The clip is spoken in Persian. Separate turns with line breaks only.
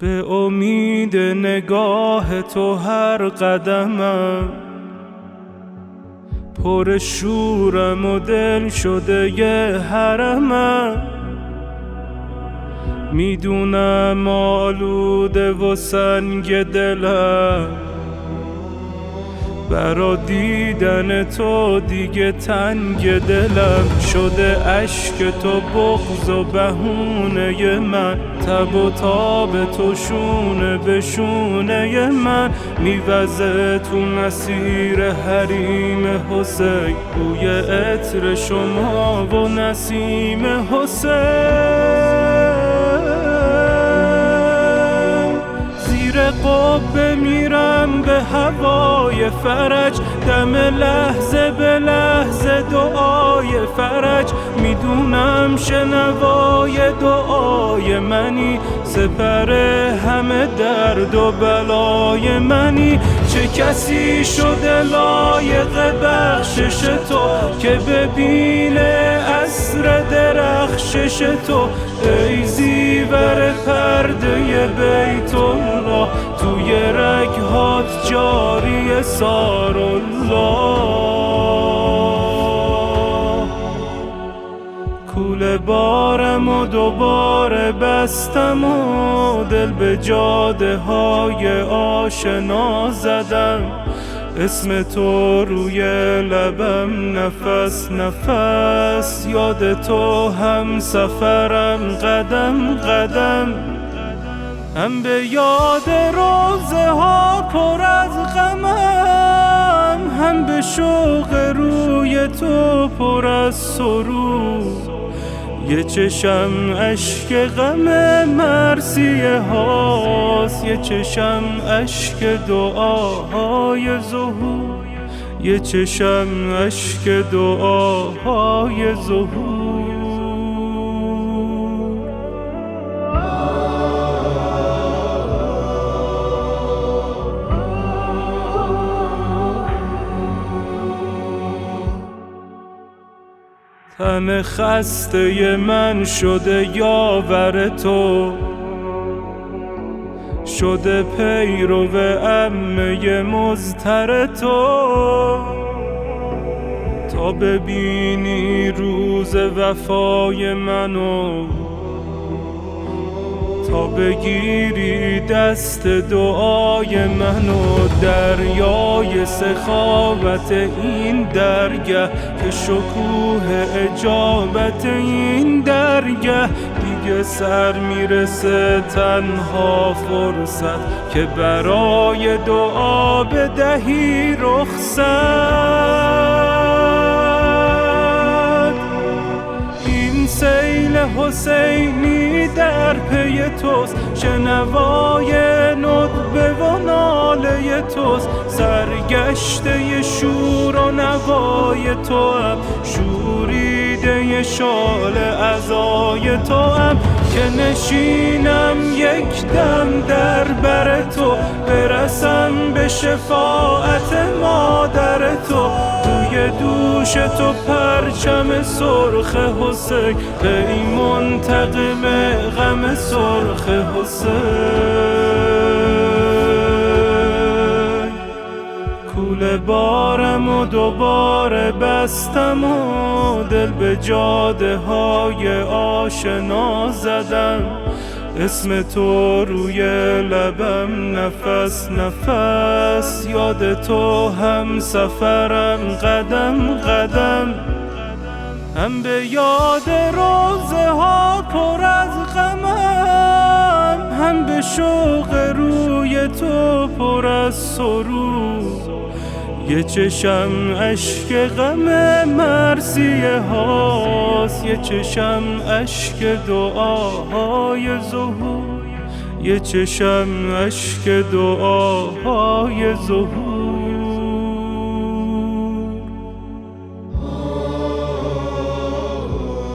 به امید نگاه تو هر قدمم، پر شورم و دل شده یه حرمم. میدونم آلوده و سنگ دلم، برا دیدن تو دیگه تنگ دلم شده. اشک تو بغض و بهونه من، تب و تاب تو شونه به شونه من. میوزه تو مسیر حریم حسین، بوی عطر شما و نسیم حسین. زیر قبه میرم به هوای فرج، دم لحظه به لحظه دعای فرج. میدونم شنوای دعای منی، سپر همه درد و بلای منی. چه کسی شده لایق بخشش تو، که ببینه عصر درخشش تو. ای زیور پرده بیت الله، توی رگهات جاری سار الله. کوله بارم و دوباره بستم و دل به جاده های آشنا زدم. اسم تو روی لبم نفس نفس، یاد تو هم سفرم قدم قدم. هم به یاد روزه ها پر از غمم، هم به شوق روی تو پر از سرود. یه چشم اشک غم مرثیه هاست، یه چشم اشک دعاهای ظهور، یه چشم اشک دعاهای ظهور. تن خسته من شده یاور تو، شده پیرو عمه مضطر تو. تا ببینی روز وفای منو، تا بگیری دست دعای منو. دریای سخاوت این درگه، که شکوه اجابت این درگه. دیگه سر میرسه تنها فرصت، که برای دعا بدهی رخصت. این سیل حسینی در پی توست، شنوای ندبه و ناله توست. سرگشته شور و نوای تو هم، شوریده شال عزای تو هم. که نشینم یک دم در بر تو، برسم به شفاعت مادر تو. توی دوش تو پرچم سرخ حسین، ای منتقم غم سرخ حسین. کوله بارم و دوباره بستم و دل به جاده های آشنا زدم. اسم تو روی لبم نفس نفس، یاد تو هم سفرم قدم قدم. هم به یاد روزه ها پر از غمم، هم به شوق روی تو پر از سرود. یه چشم اشک غم مرثیه هاست، یه چشم اشک دعاهای ظهور، یه چشم اشک دعاهای ظهور.